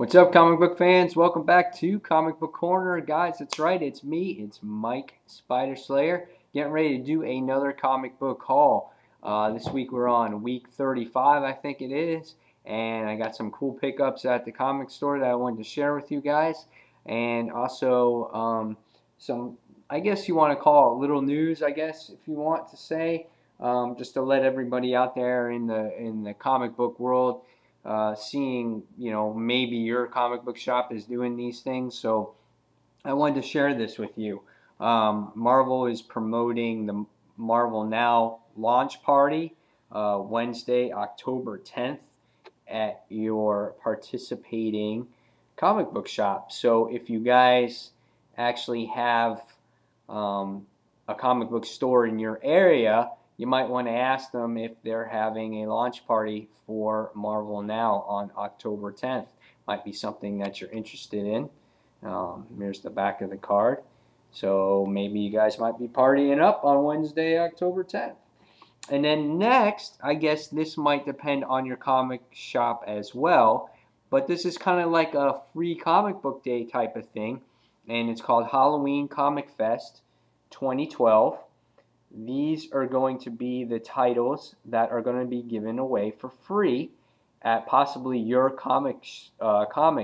What's up, comic book fans? Welcome back to Comic Book Corner. Guys, that's right, it's me, it's Mike Spider Slayer, getting ready to do another comic book haul. This week we're on week 35, I think it is, and I got some cool pickups at the comic store that I wanted to share with you guys, and also some, I guess you want to call it little news, I guess, if you want to say, just to let everybody out there in the comic book world seeing, maybe your comic book shop is doing these things. So I wanted to share this with you. Marvel is promoting the Marvel Now launch party Wednesday, October 10th at your participating comic book shop. So if you guys actually have a comic book store in your area, you might want to ask them if they're having a launch party for Marvel Now on October 10th. Might be something that you're interested in. Here's the back of the card. So maybe you guys might be partying up on Wednesday, October 10th. And then next, I guess this might depend on your comic shop as well, but this is kind of like a free comic book day type of thing, and it's called Halloween Comic Fest 2012. These are going to be the titles that are going to be given away for free at possibly your comic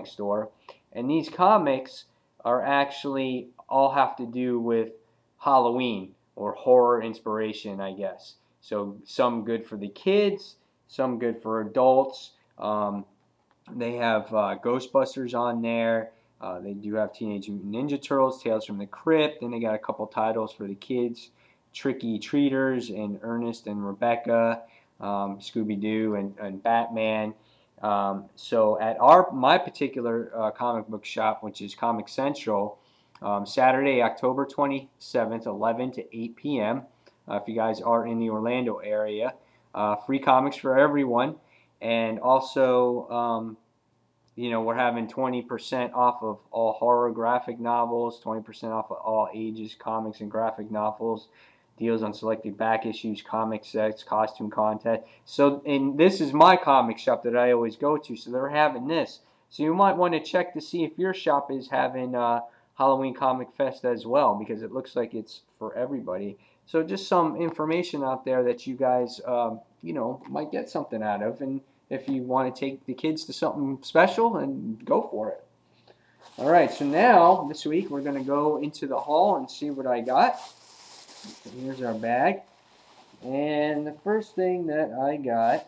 store. And these comics are actually all have to do with Halloween or horror inspiration, I guess. So some good for the kids, some good for adults. They have Ghostbusters on there. They do have Teenage Mutant Ninja Turtles, Tales from the Crypt. Then they got a couple titles for the kids. Tricky Treaters and Ernest and Rebecca, Scooby-Doo and Batman. So at my particular comic book shop, which is Comic Central, Saturday, October 27th, 11 to 8 p.m. If you guys are in the Orlando area, free comics for everyone, and also we're having 20% off of all horror graphic novels, 20% off of all ages comics and graphic novels, deals on selected back issues, comic sets, costume contest. So, and this is my comic shop that I always go to, so they're having this. So you might want to check to see if your shop is having Halloween Comic Fest as well, because it looks like it's for everybody. So just some information out there that you guys, might get something out of. And if you want to take the kids to something special, and go for it. All right, so now, this week, we're going to go into the haul and see what I got. So here's our bag, and the first thing that I got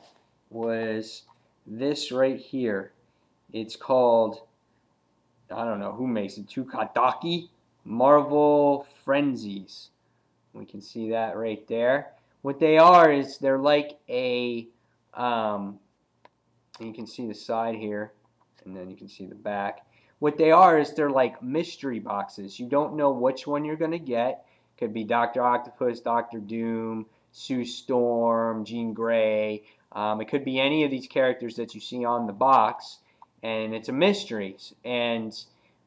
was this right here. It's called, I don't know who makes it, Tukadaki Marvel Frenzies. We can see that right there. What they are is they're like a, you can see the side here, and then you can see the back. What they are is they're like mystery boxes. You don't know which one you're going to get. Could be Dr. Octopus, Dr. Doom, Sue Storm, Jean Grey. It could be any of these characters that you see on the box, and it's a mystery. And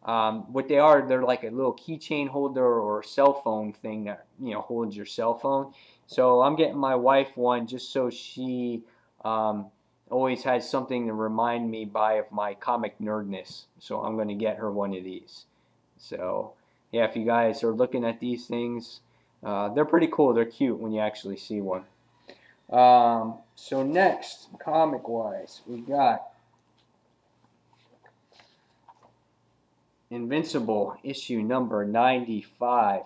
what they are, they're like a little keychain holder or cell phone thing that holds your cell phone. So I'm getting my wife one just so she always has something to remind me of my comic nerdness. So I'm going to get her one of these. So yeah, if you guys are looking at these things, they're pretty cool. They're cute when you actually see one. So next, comic-wise, we got Invincible, issue number 95.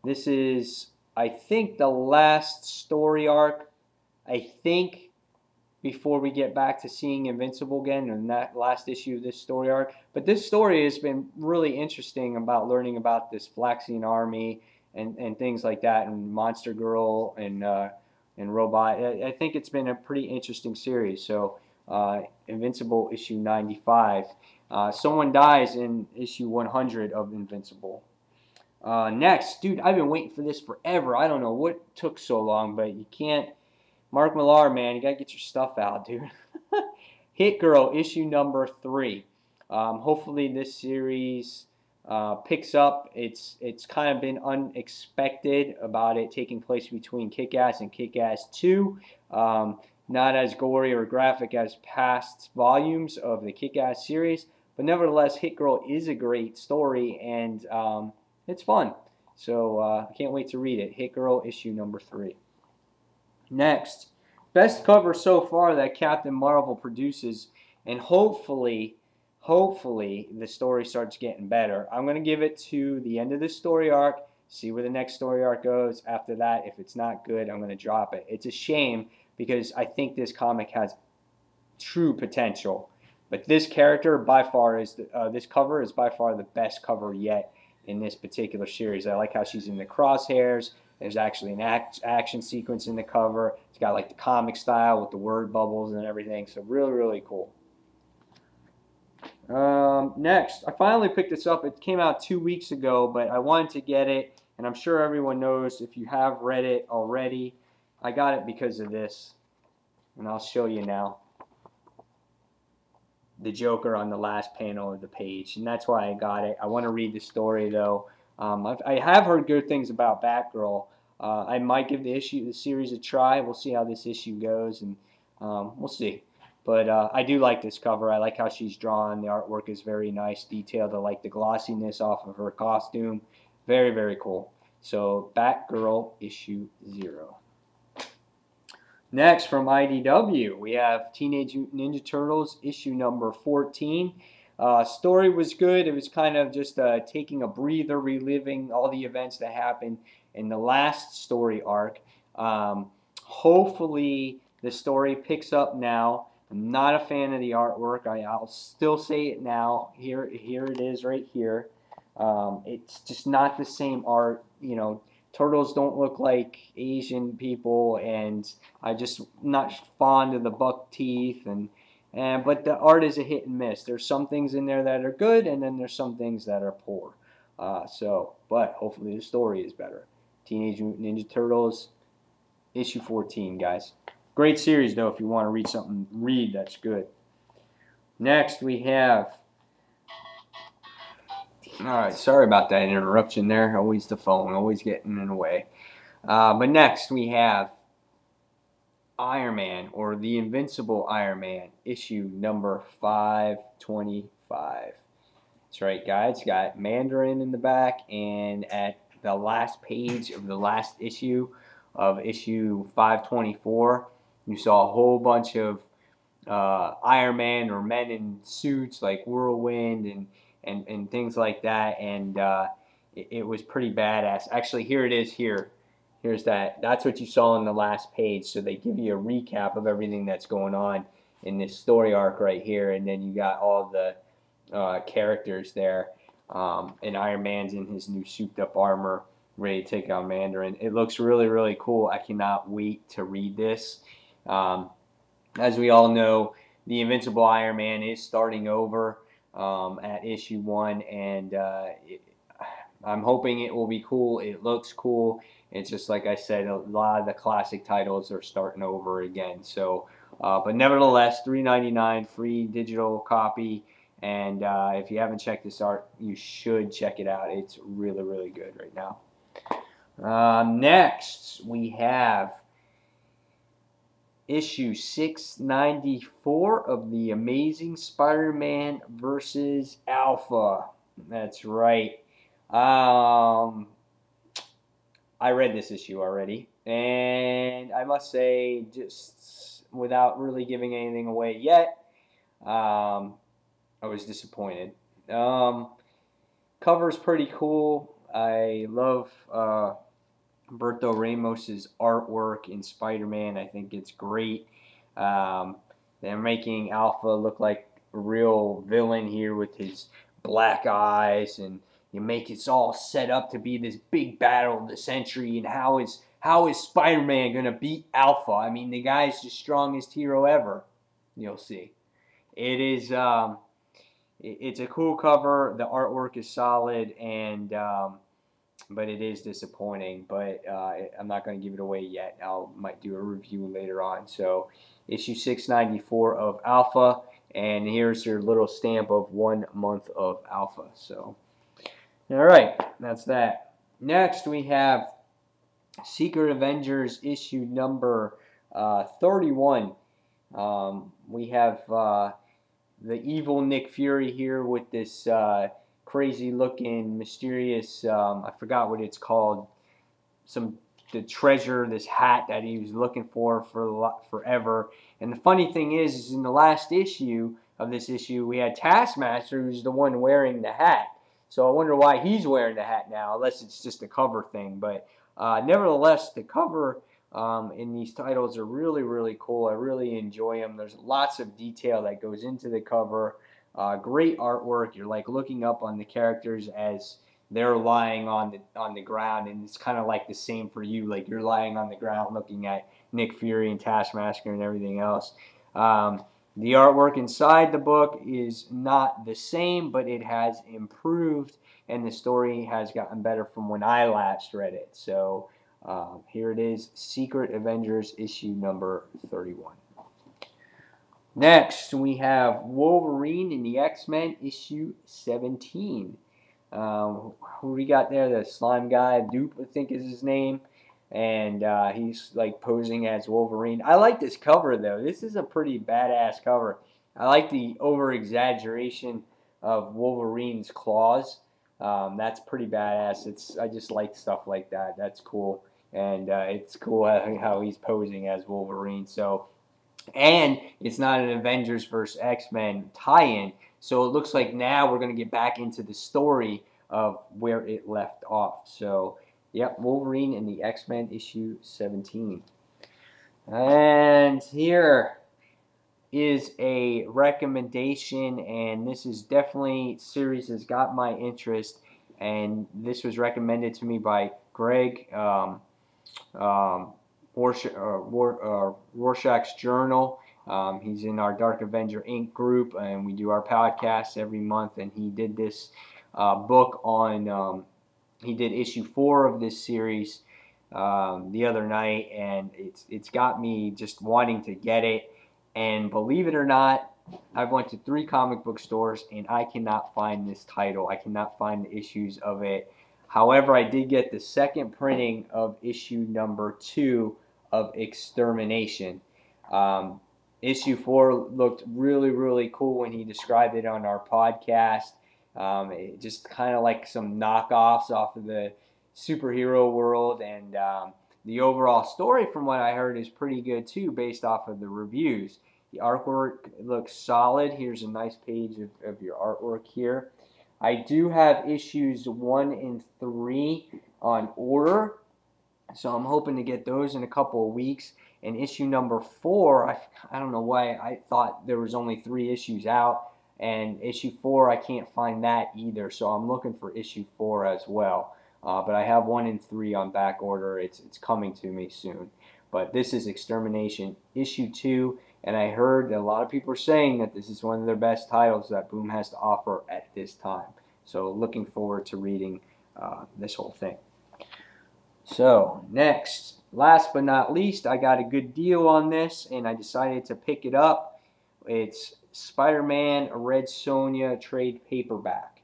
This is, I think, the last story arc, before we get back to seeing Invincible again, and that last issue of this story arc. But this story has been really interesting about learning about this Flaxian army and things like that, and Monster Girl and Robot. I think it's been a pretty interesting series. So Invincible issue 95. Someone dies in issue 100 of Invincible. Next, dude, I've been waiting for this forever. I don't know what took so long, but you can't. Mark Millar, man, you gotta get your stuff out, dude. Hit Girl, issue number 3. Hopefully this series picks up. It's kind of been unexpected about it taking place between Kick-Ass and Kick-Ass 2. Not as gory or graphic as past volumes of the Kick-Ass series, but nevertheless, Hit Girl is a great story, and it's fun. So I can't wait to read it. Hit Girl issue number 3. Next, best cover so far that Captain Marvel produces, and hopefully the story starts getting better. I'm going to give it to the end of this story arc, see where the next story arc goes. After that, if it's not good, I'm going to drop it. It's a shame because I think this comic has true potential. But this character by far is this cover is by far the best cover yet in this particular series. I like how she's in the crosshairs. There's actually an action sequence in the cover. It's got like the comic style with the word bubbles and everything. So really cool. Next, I finally picked this up. It came out 2 weeks ago, but I wanted to get it, and I'm sure everyone knows if you have read it already. I got it because of this, and I'll show you now. The Joker on the last panel of the page, and that's why I got it. I want to read the story though. I have heard good things about Batgirl. I might give the series a try. We'll see how this issue goes, and we'll see. But I do like this cover. I like how she's drawn. The artwork is very nice, detailed. I like the glossiness off of her costume. Very cool. So Batgirl issue 0. Next, from IDW, we have Teenage Mutant Ninja Turtles issue number 14. Story was good. It was kind of just taking a breather, reliving all the events that happened in the last story arc. Hopefully the story picks up now. I'm not a fan of the artwork. I'll still say it now. Here it is right here. It's just not the same art. You know, turtles don't look like Asian people, and I'm just not fond of the buck teeth. But the art is a hit and miss. There's some things in there that are good, and then there's some things that are poor. But hopefully the story is better. Teenage Mutant Ninja Turtles issue 14, guys. Great series, though, if you want to read something, that's good. Next, we have... Alright, sorry about that interruption there. Always the phone, always getting in the way. But next, we have Iron Man, or the Invincible Iron Man, issue number 525. That's right, guys. It's got Mandarin in the back, and at the last page of the last issue of issue 524, you saw a whole bunch of Iron Man or men in suits like Whirlwind and things like that, and it was pretty badass. Actually, here it is here. Here's that. That's what you saw on the last page. So they give you a recap of everything that's going on in this story arc right here, and then you got all the characters there. And Iron Man's in his new souped-up armor, ready to take on Mandarin. It looks really cool. I cannot wait to read this. As we all know, the Invincible Iron Man is starting over at issue 1, and I'm hoping it will be cool. It looks cool. It's just like I said, a lot of the classic titles are starting over again. So, but nevertheless, $3.99 free digital copy. And if you haven't checked this art, you should check it out. It's really good right now. Next, we have issue 694 of the Amazing Spider-Man versus Alpha. That's right. I read this issue already, and I must say, just without really giving anything away yet, I was disappointed. Cover's pretty cool. I love Berto Ramos's artwork in Spider-Man. I think it's great. They're making Alpha look like a real villain here with his black eyes, and you make it all set up to be this big battle of the century. And how is Spider-Man gonna beat Alpha? I mean, the guy's the strongest hero ever. You'll see. It is. It's a cool cover. The artwork is solid, and but it is disappointing. But I'm not going to give it away yet. Might do a review later on. So issue 694 of Alpha, and here's your little stamp of 1 month of Alpha. So all right, that's that. Next we have Secret Avengers issue number 31. We have the evil Nick Fury here with this crazy looking, mysterious, I forgot what it's called, the treasure, this hat that he was looking for forever. And the funny thing is in the last issue of this issue, we had Taskmaster, who's the one wearing the hat. So I wonder why he's wearing the hat now, unless it's just a cover thing. But nevertheless, the cover in these titles are really, really cool. I really enjoy them. There's lots of detail that goes into the cover. Great artwork. You're like looking up on the characters as they're lying on the ground, and it's kind of like the same for you. Like you're lying on the ground looking at Nick Fury and Taskmaster and everything else. The artwork inside the book is not the same, but it has improved, and the story has gotten better from when I last read it. So here it is, Secret Avengers issue number 31. Next, we have Wolverine and the X-Men issue 17. Who we got there? The slime guy, Dupe, I think is his name, and he's like posing as Wolverine. I like this cover though. This is a pretty badass cover. I like the over-exaggeration of Wolverine's claws. That's pretty badass. I just like stuff like that. That's cool, and it's cool how he's posing as Wolverine. So, and it's not an Avengers vs. X-Men tie-in. So it looks like now we're going to get back into the story of where it left off. So, yep, Wolverine and the X-Men issue 17. And here is a recommendation, and this is definitely series has got my interest, and this was recommended to me by Greg, Rorschach's Journal. He's in our Dark Avenger Inc. group, and we do our podcasts every month, and he did this book on, he did issue 4 of this series the other night, and it's got me just wanting to get it. And believe it or not, I've went to 3 comic book stores, and I cannot find this title. I cannot find the issues of it. However, I did get the second printing of issue number 2 of Extermination. Issue 4 looked really, really cool when he described it on our podcast. It just kind of like some knockoffs off of the superhero world, and the overall story, from what I heard, is pretty good too, based off of the reviews. The artwork looks solid. Here's a nice page of your artwork here. I do have issues 1 and 3 on order, so I'm hoping to get those in a couple of weeks. And issue number 4, I don't know why I thought there was only 3 issues out, and issue 4 I can't find that either, so I'm looking for issue 4 as well. But I have 1 and 3 on back order. It's coming to me soon. But this is Extermination issue 2, and I heard a lot of people are saying that this is one of their best titles that Boom has to offer at this time. So looking forward to reading this whole thing. So next, last but not least, I got a good deal on this, and I decided to pick it up. It's Spider-Man Red Sonja trade paperback.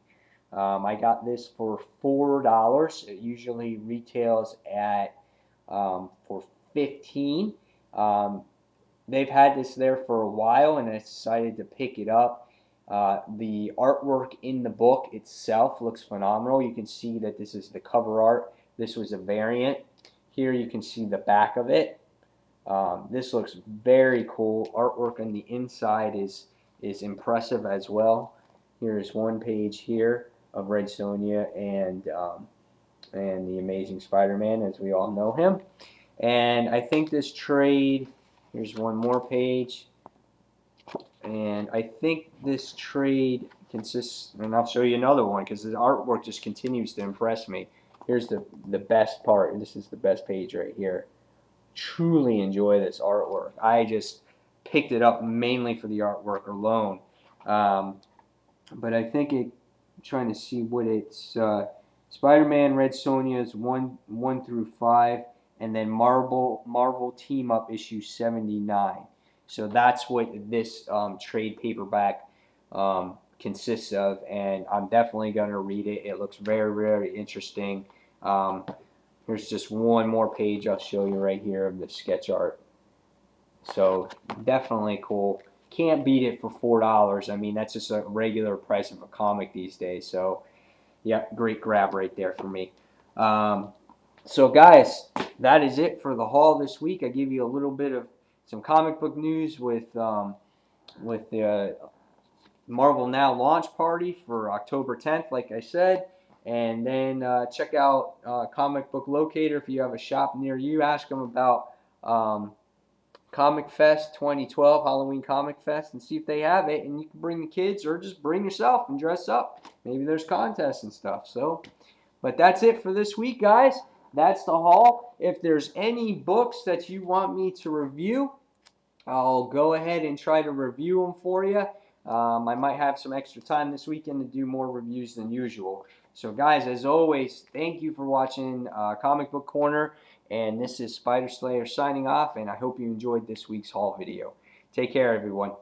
I got this for $4. It usually retails at for $15. They've had this there for a while, and I decided to pick it up. The artwork in the book itself looks phenomenal. You can see that this is the cover art. This was a variant. Here you can see the back of it. This looks very cool. Artwork on the inside is impressive as well. Here's one page here of Red Sonja and the Amazing Spider-Man, as we all know him. And I think this trade, here's one more page, and I think this trade consists, and I'll show you another one because the artwork just continues to impress me. Here's the best part, and this is the best page right here. Truly enjoy this artwork. I just picked it up mainly for the artwork alone. But I think I'm trying to see what it's, Spider-Man Red Sonja's 1 through 5, and then Marvel Team Up issue 79. So that's what this trade paperback consists of, and I'm definitely going to read it. It looks very, very interesting. Here's just one more page I'll show you right here of the sketch art. So definitely cool. can't beat it for $4. I mean, that's just a regular price of a comic these days. So, yeah, great grab right there for me. So, guys, that is it for the haul this week. I give you a little bit of some comic book news with the Marvel Now launch party for October 10th, like I said. And then check out Comic Book Locator if you have a shop near you. Ask them about Comic Fest 2012, Halloween Comic Fest, and see if they have it. And you can bring the kids or just bring yourself and dress up. Maybe there's contests and stuff. So, but that's it for this week, guys. That's the haul. If there's any books that you want me to review, I'll go ahead and try to review them for you. I might have some extra time this weekend to do more reviews than usual. So guys, as always, thank you for watching Comic Book Corner. And this is Spider Slayer signing off, and I hope you enjoyed this week's haul video. Take care, everyone.